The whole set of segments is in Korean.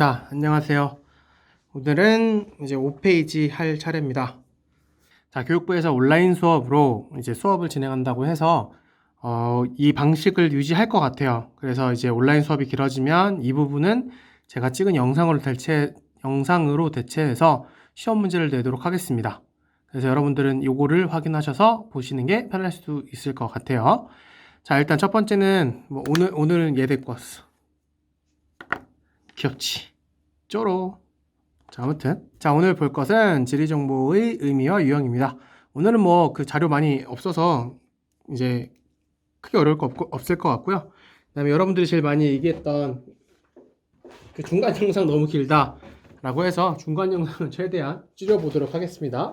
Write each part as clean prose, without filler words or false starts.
자, 안녕하세요. 오늘은 이제 5페이지 할 차례입니다. 자, 교육부에서 온라인 수업으로 이제 수업을 진행한다고 해서 이 방식을 유지할 것 같아요. 그래서 이제 온라인 수업이 길어지면 이 부분은 제가 찍은 영상으로 대체해서 시험 문제를 내도록 하겠습니다. 그래서 여러분들은 요거를 확인하셔서 보시는 게 편할 수 있을 것 같아요. 자, 일단 첫 번째는 오늘은 얘 데리고 왔어. 귀엽지? 쪼로. 자, 아무튼 오늘 볼 것은 지리정보의 의미와 유형입니다. 오늘은 뭐 그 자료 많이 없어서 이제 크게 어려울 거 없을 것 같고요. 그 다음에 여러분들이 제일 많이 얘기했던 그 중간 영상 너무 길다 라고 해서 중간 영상은 최대한 줄여보도록 하겠습니다.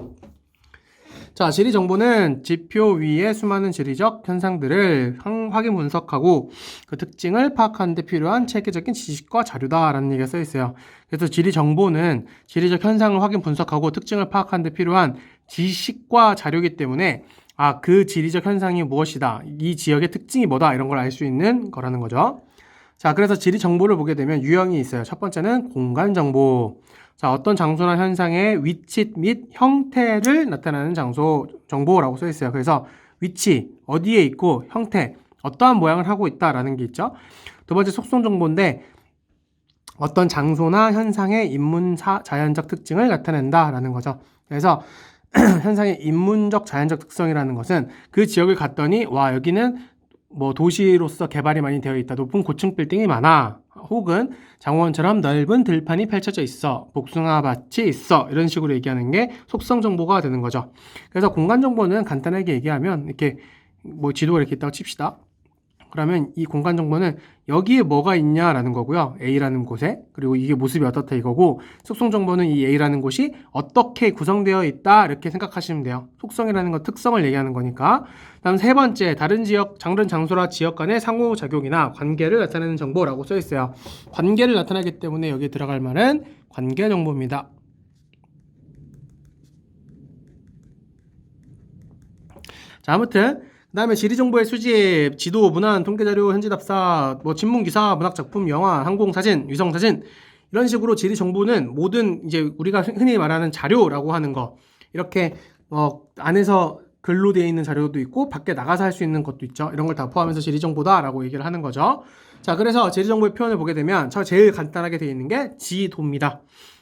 자, 지리정보는 지표 위의 수많은 지리적 현상들을 확인 분석하고 그 특징을 파악하는 데 필요한 체계적인 지식과 자료다 라는 얘기가 써 있어요. 그래서 지리정보는 지리적 현상을 확인 분석하고 특징을 파악하는 데 필요한 지식과 자료이기 때문에 그 지리적 현상이 무엇이다, 이 지역의 특징이 뭐다, 이런 걸 알 수 있는 거라는 거죠. 자, 그래서 지리정보를 보게 되면 유형이 있어요. 첫 번째는 공간정보. 자, 어떤 장소나 현상의 위치 및 형태를 나타내는 정보라고 써 있어요. 그래서 위치, 어디에 있고, 형태, 어떠한 모양을 하고 있다라는 게 있죠. 두 번째 속성 정보인데 어떤 장소나 현상의 자연적 특징을 나타낸다라는 거죠. 그래서 현상의 인문적 자연적 특성이라는 것은 그 지역을 갔더니 여기는 뭐 도시로서 개발이 많이 되어 있다, 높은 고층 빌딩이 많아, 혹은 장원처럼 넓은 들판이 펼쳐져 있어, 복숭아밭이 있어, 이런 식으로 얘기하는 게 속성 정보가 되는 거죠. 그래서 공간 정보는 간단하게 얘기하면 이렇게 뭐 지도가 이렇게 있다고 칩시다. 그러면 이 공간 정보는 여기에 뭐가 있냐라는 거고요. A라는 곳에. 그리고 이게 모습이 어떻다 이거고, 속성 정보는 이 A라는 곳이 어떻게 구성되어 있다 이렇게 생각하시면 돼요. 속성이라는 건 특성을 얘기하는 거니까. 다음 세 번째, 다른 장소나 지역 간의 상호작용이나 관계를 나타내는 정보라고 써 있어요. 관계를 나타내기 때문에 여기에 들어갈 말은 관계 정보입니다. 자, 아무튼 그 다음에 지리정보의 수집, 지도, 문안, 통계자료, 현지답사, 뭐 집문기사, 문학작품, 영화, 항공사진, 위성사진, 이런 식으로 지리정보는 모든 이제 우리가 흔히 말하는 자료라고 하는 거, 이렇게 안에서 글로 되어 있는 자료도 있고 밖에 나가서 할 수 있는 것도 있죠. 이런 걸 다 포함해서 지리정보다라고 얘기를 하는 거죠. 자, 그래서 지리정보의 표현을 보게 되면 제일 간단하게 되어 있는 게 지도입니다.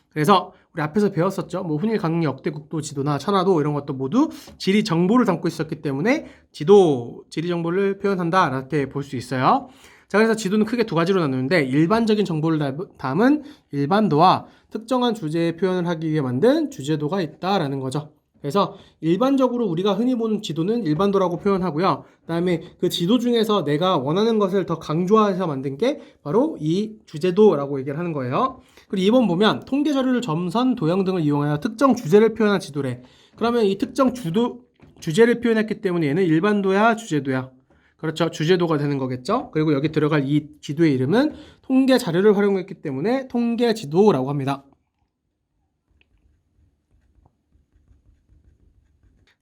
그래서 우리 앞에서 배웠었죠. 뭐 훈일 강릉 역대국도 지도나 천화도 이런 것도 모두 지리 정보를 담고 있었기 때문에 지리 정보를 표현한다 이렇게 볼 수 있어요. 자, 그래서 지도는 크게 두 가지로 나누는데 일반적인 정보를 담은 일반도와 특정한 주제의 표현을 하기 위해 만든 주제도가 있다라는 거죠. 그래서 일반적으로 우리가 흔히 보는 지도는 일반도라고 표현하고요. 그 다음에 그 지도 중에서 내가 원하는 것을 더 강조해서 만든 게 바로 이 주제도라고 얘기를 하는 거예요. 그리고 2번 보면 통계 자료를 점선, 도형 등을 이용하여 특정 주제를 표현한 지도래. 그러면 이 특정 주제를 표현했기 때문에 얘는 일반도야, 주제도야? 그렇죠. 주제도가 되는 거겠죠. 그리고 여기 들어갈 이 지도의 이름은 통계 자료를 활용했기 때문에 통계 지도라고 합니다.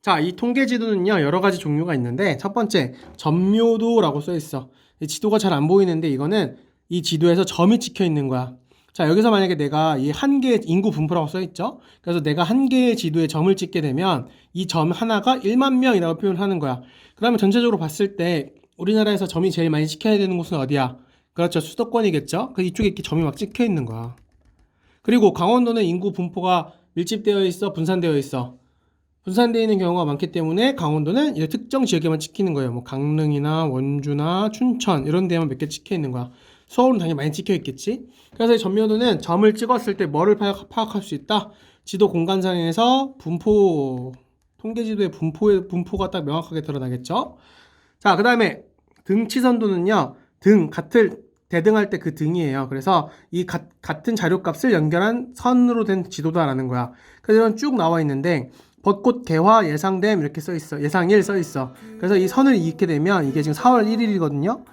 자, 이 통계 지도는요, 여러 가지 종류가 있는데, 첫 번째, 점묘도라고 써 있어. 이 지도가 잘 안 보이는데, 이거는 이 지도에서 점이 찍혀 있는 거야. 자, 여기서 만약에 내가 이 한 개의 인구 분포라고 써 있죠? 그래서 내가 한 개의 지도에 점을 찍게 되면 이 점 하나가 1만 명이라고 표현하는 거야. 그러면 전체적으로 봤을 때 우리나라에서 점이 제일 많이 찍혀야 되는 곳은 어디야? 그렇죠. 수도권이겠죠? 그 이쪽에 이렇게 점이 막 찍혀 있는 거야. 그리고 강원도는 인구 분포가 밀집되어 있어, 분산되어 있어. 분산되어 있는 경우가 많기 때문에 강원도는 이 특정 지역에만 찍히는 거예요. 뭐 강릉이나 원주나 춘천 이런 데만 몇 개 찍혀 있는 거야. 서울은 당연히 많이 찍혀 있겠지. 그래서 이 점묘도는 점을 찍었을 때 뭐를 파악할 수 있다? 지도 공간상에서 통계지도의 분포가 딱 명확하게 드러나겠죠. 자, 그 다음에 등치선도는요, 대등할 때 그 등이에요. 그래서 이 같은 자료값을 연결한 선으로 된 지도다라는 거야. 그래서 이런 쭉 나와 있는데 벚꽃 개화 예상됨 이렇게 써 있어. 예상일 써 있어. 그래서 이 선을 읽게 되면 이게 지금 4월 1일이거든요.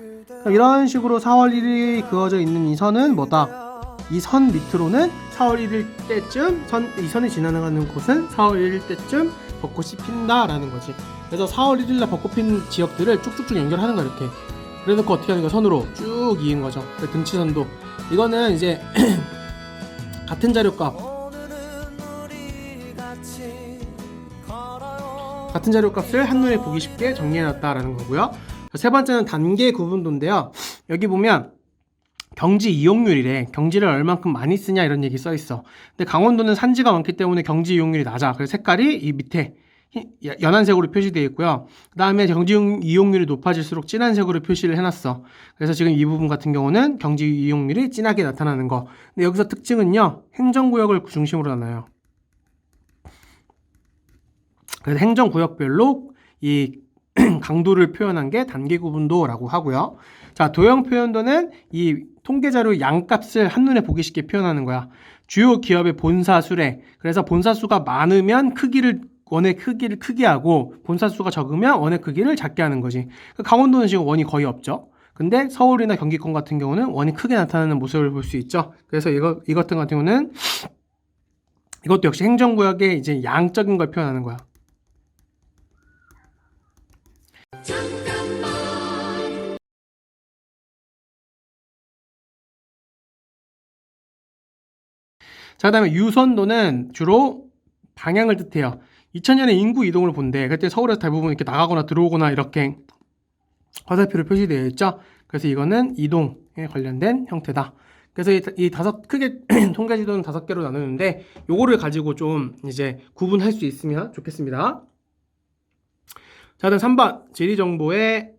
이런 식으로 4월 1일이 그어져 있는 이 선은 뭐다? 이 선 밑으로는 4월 1일 때쯤 이 선이 지나가는 곳은 4월 1일 때쯤 벚꽃이 핀다라는 거지. 그래서 4월 1일날 벚꽃 핀 지역들을 쭉쭉쭉 연결하는 거야, 이렇게. 그래놓고 어떻게 하는 거야? 선으로 쭉 이은 거죠. 등치선도. 이거는 이제 같은 자료값을 한눈에 보기 쉽게 정리해놨다라는 거고요. 세 번째는 단계 구분도인데요. 여기 보면 경지 이용률이래. 경지를 얼만큼 많이 쓰냐 이런 얘기 써있어. 근데 강원도는 산지가 많기 때문에 경지 이용률이 낮아. 그래서 색깔이 이 밑에 연한색으로 표시되어 있고요. 그 다음에 경지 이용률이 높아질수록 진한색으로 표시를 해놨어. 그래서 지금 이 부분 같은 경우는 경지 이용률이 진하게 나타나는 거. 근데 여기서 특징은요, 행정구역을 중심으로 나눠요. 그래서 행정구역별로 이 강도를 표현한 게 단계 구분도라고 하고요. 자, 도형 표현도는 이 통계자료 양값을 한눈에 보기 쉽게 표현하는 거야. 주요 기업의 본사 수래. 그래서 본사 수가 많으면 원의 크기를 크게 하고 본사 수가 적으면 원의 크기를 작게 하는 거지. 강원도는 지금 원이 거의 없죠. 근데 서울이나 경기권 같은 경우는 원이 크게 나타나는 모습을 볼 수 있죠. 그래서 이것 같은 경우는 이것도 역시 행정구역의 이제 양적인 걸 표현하는 거야. 자, 그 다음에 유선도는 주로 방향을 뜻해요. 2000년에 인구 이동을 본대. 그때 서울에서 대부분 이렇게 나가거나 들어오거나 이렇게 화살표로 표시되어 있죠. 그래서 이거는 이동에 관련된 형태다. 그래서 이 다섯 크게 통계지도는 5개로 나누는데 요거를 가지고 좀 이제 구분할 수 있으면 좋겠습니다. 자, 다음 3번 지리정보의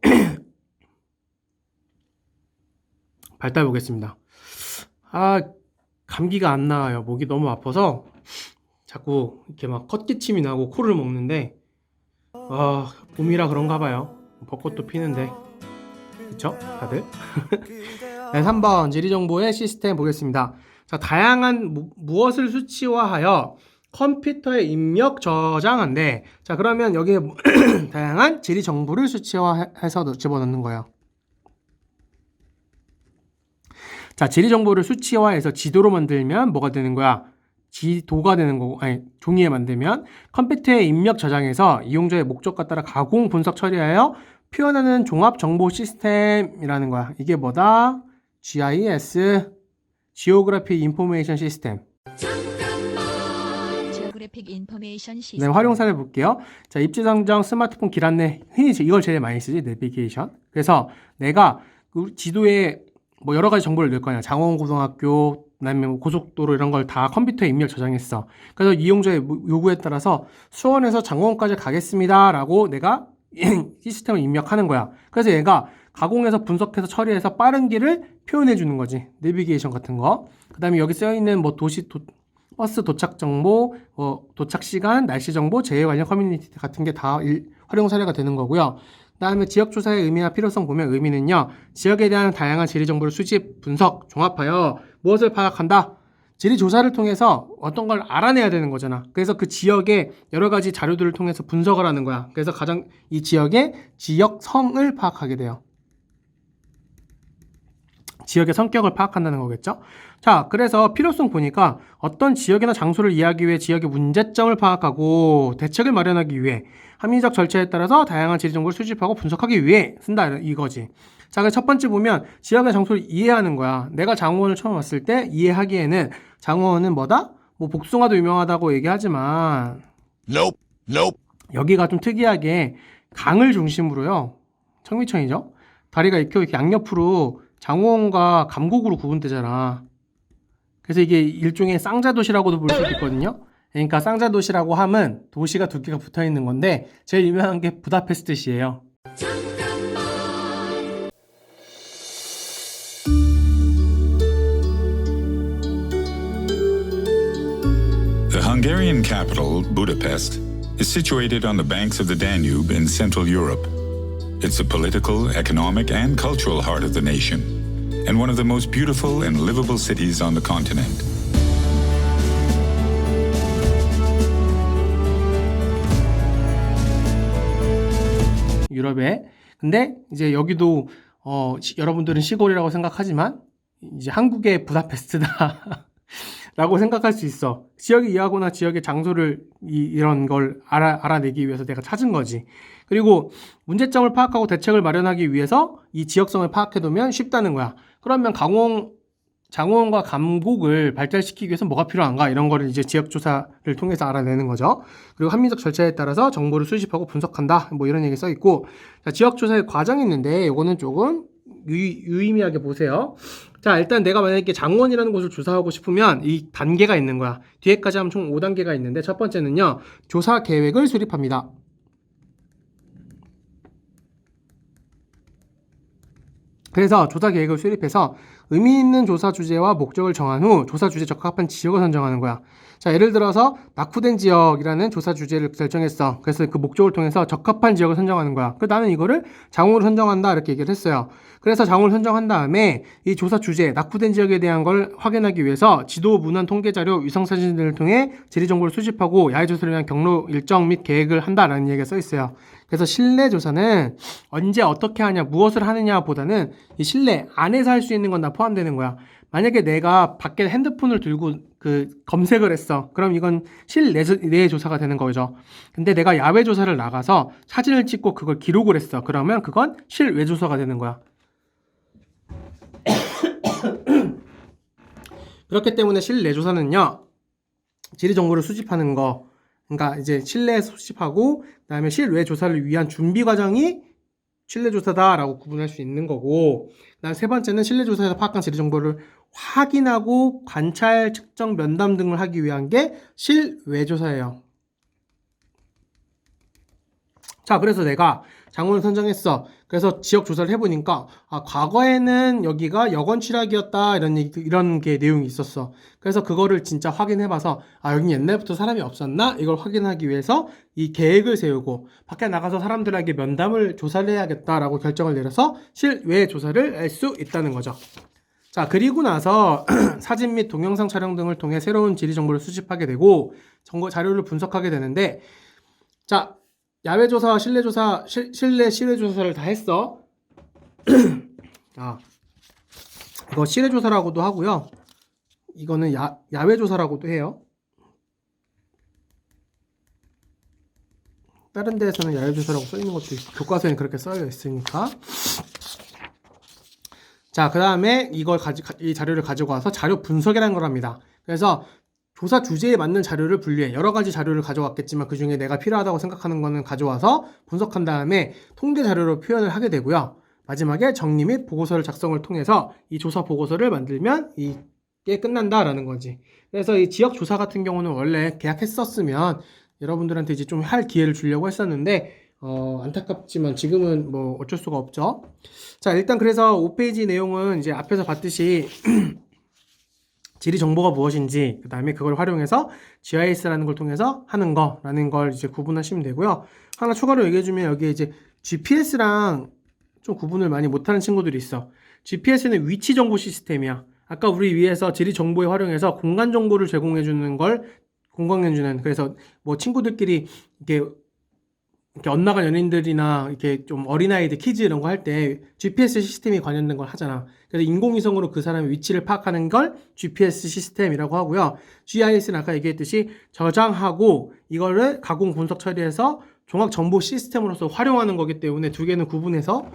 발달 보겠습니다. 감기가 안 나와요. 목이 너무 아파서 자꾸 이렇게 막 컷기침이 나고 코를 먹는데 봄이라 그런가 봐요. 벚꽃도 피는데 그쵸? 다들? 네, 3번 지리정보의 시스템 보겠습니다. 자, 다양한 무엇을 수치화하여 컴퓨터에 입력 저장한대. 자, 그러면 여기에 다양한 지리정보를 수치화해서 집어넣는 거예요. 자, 지리정보를 수치화해서 지도로 만들면 뭐가 되는 거야? 지도가 되는 거고, 종이에 만들면 컴퓨터에 입력 저장해서 이용자의 목적과 따라 가공, 분석, 처리하여 표현하는 종합 정보 시스템이라는 거야. 이게 뭐다? GIS, Geographic Information System. 네, 활용사를 볼게요. 자, 입지상정, 스마트폰 길 안내, 흔히 이걸 제일 많이 쓰지, 내비게이션. 그래서 내가 그 지도에 뭐 여러 가지 정보를 넣을 거냐. 장원고등학교, 그다음에 뭐 고속도로 이런 걸 다 컴퓨터에 입력 저장했어. 그래서 이용자의 요구에 따라서 수원에서 장원까지 가겠습니다라고 내가 시스템을 입력하는 거야. 그래서 얘가 가공해서 분석해서 처리해서 빠른 길을 표현해 주는 거지. 내비게이션 같은 거. 그다음에 여기 쓰여 있는 뭐 버스 도착 정보, 도착 시간, 날씨 정보, 재해 관련 커뮤니티 같은 게 다 활용 사례가 되는 거고요. 그다음에 지역 조사의 의미와 필요성 보면 의미는요. 지역에 대한 다양한 지리 정보를 수집, 분석, 종합하여 무엇을 파악한다? 지리 조사를 통해서 어떤 걸 알아내야 되는 거잖아. 그래서 그 지역의 여러 가지 자료들을 통해서 분석을 하는 거야. 그래서 가장 이 지역의 지역성을 파악하게 돼요. 지역의 성격을 파악한다는 거겠죠. 자, 그래서 필요성 보니까 어떤 지역이나 장소를 이해하기 위해 지역의 문제점을 파악하고 대책을 마련하기 위해 합리적 절차에 따라서 다양한 지리 정보를 수집하고 분석하기 위해 쓴다 이거지. 자, 그래서 첫 번째 보면 지역의 장소를 이해하는 거야. 내가 장원을 처음 왔을 때 이해하기에는 장원은 뭐다? 뭐 복숭아도 유명하다고 얘기하지만 여기가 좀 특이하게 강을 중심으로요. 청미천이죠. 다리가 이렇게 양옆으로 장원과 감곡으로 구분되잖아. 그래서 이게 일종의 쌍자도시라고도 볼 수도 있거든요. 그러니까 쌍자도시라고 하면 도시가 2개가 붙어 있는 건데 제일 유명한 게 부다페스트시예요. The Hungarian capital, Budapest, is situated on the banks of the Danube in Central Europe. It's the political, economic, and cultural heart of the nation, and one of the most beautiful and livable cities on the continent. 유럽에. 근데 이제 여기도 여러분들은 시골이라고 생각하지만 이제 한국의 부다페스트다 라고 생각할 수 있어. 지역을 이해하거나 지역의 장소를 이런 걸 알아내기 위해서 내가 찾은 거지. 그리고 문제점을 파악하고 대책을 마련하기 위해서 이 지역성을 파악해두면 쉽다는 거야. 그러면 장호원과 감곡을 발달시키기 위해서 뭐가 필요한가 이런 거를 이제 지역조사를 통해서 알아내는 거죠. 그리고 합리적 절차에 따라서 정보를 수집하고 분석한다. 뭐 이런 얘기 써 있고, 자, 지역조사의 과정이 있는데 이거는 조금 유의미하게 보세요. 자, 일단 내가 만약에 장원이라는 곳을 조사하고 싶으면 이 단계가 있는 거야. 뒤에까지 하면 총 5단계가 있는데 첫 번째는요, 조사 계획을 수립합니다. 그래서 조사 계획을 수립해서 의미 있는 조사 주제와 목적을 정한 후 조사 주제에 적합한 지역을 선정하는 거야. 자, 예를 들어서 낙후된 지역이라는 조사 주제를 결정했어. 그래서 그 목적을 통해서 적합한 지역을 선정하는 거야. 그래서 나는 이거를 장호를 선정한다 이렇게 얘기를 했어요. 그래서 장호를 선정한 다음에 이 조사 주제, 낙후된 지역에 대한 걸 확인하기 위해서 지도, 문헌, 통계 자료, 위성 사진 등을 통해 지리 정보를 수집하고 야외 조사를 위한 경로 일정 및 계획을 한다라는 얘기가 써 있어요. 그래서 실내 조사는 언제 어떻게 하냐, 무엇을 하느냐보다는 이 실내 안에서 할 수 있는 건 다 포함되는 거야. 만약에 내가 밖에 핸드폰을 들고 그 검색을 했어. 그럼 이건 실내 조사가 되는 거죠. 근데 내가 야외 조사를 나가서 사진을 찍고 그걸 기록을 했어. 그러면 그건 실외 조사가 되는 거야. 그렇기 때문에 실내 조사는요, 지리 정보를 수집하는 거, 그러니까 이제 실내에서 수집하고 그다음에 실외 조사를 위한 준비 과정이 실내 조사다라고 구분할 수 있는 거고, 그다음 세 번째는 실내 조사에서 파악한 지리 정보를 확인하고 관찰, 측정, 면담 등을 하기 위한 게 실외 조사예요. 자, 그래서 내가 장원을 선정했어. 그래서 지역 조사를 해보니까 과거에는 여기가 여건 취락이었다 이런 게 내용이 있었어. 그래서 그거를 진짜 확인해봐서 여기 옛날부터 사람이 없었나? 이걸 확인하기 위해서 이 계획을 세우고 밖에 나가서 사람들에게 면담을 조사를 해야겠다라고 결정을 내려서 실외 조사를 할 수 있다는 거죠. 자, 그리고 나서 사진 및 동영상 촬영 등을 통해 새로운 지리 정보를 수집하게 되고 자료를 분석하게 되는데, 자, 야외 조사와 실내 조사, 실내 조사를 다 했어. 이거 실외 조사라고도 하고요. 이거는 야외 조사라고도 해요. 다른 데에서는 야외 조사라고 써 있는 것도 있고, 교과서에 그렇게 써 있으니까. 자, 그 다음에 이 자료를 가지고 와서 자료 분석이라는 걸 합니다. 그래서 조사 주제에 맞는 자료를 분류해. 여러 가지 자료를 가져왔겠지만 그 중에 내가 필요하다고 생각하는 거는 가져와서 분석한 다음에 통계 자료로 표현을 하게 되고요. 마지막에 정리 및 보고서를 작성을 통해서 이 조사 보고서를 만들면 이게 끝난다라는 거지. 그래서 이 지역 조사 같은 경우는 원래 계약했었으면 여러분들한테 이제 좀 할 기회를 주려고 했었는데 안타깝지만 지금은 뭐 어쩔 수가 없죠. 자, 일단 그래서 5페이지 내용은 이제 앞에서 봤듯이 지리 정보가 무엇인지, 그 다음에 그걸 활용해서 GIS라는 걸 통해서 하는 거라는 걸 이제 구분하시면 되고요. 하나 추가로 얘기해주면 여기에 이제 GPS랑 좀 구분을 많이 못하는 친구들이 있어. GPS는 위치 정보 시스템이야. 아까 우리 위에서 지리 정보에 활용해서 공간 정보를 제공해주는 걸 공간연주는, 그래서 뭐 친구들끼리 이렇게 엇나간 연인들이나 이렇게 좀 어린아이들 키즈 이런 거 할 때 GPS 시스템이 관련된 걸 하잖아. 그래서 인공위성으로 그 사람의 위치를 파악하는 걸 GPS 시스템이라고 하고요. GIS는 아까 얘기했듯이 저장하고 이거를 가공 분석 처리해서 종합 정보 시스템으로서 활용하는 거기 때문에 두 개는 구분해서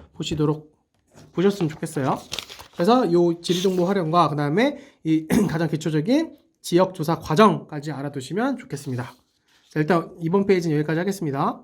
보셨으면 좋겠어요. 그래서 요 지리정보 활용과 그 다음에 이 가장 기초적인 지역조사 과정까지 알아두시면 좋겠습니다. 자, 일단 이번 페이지는 여기까지 하겠습니다.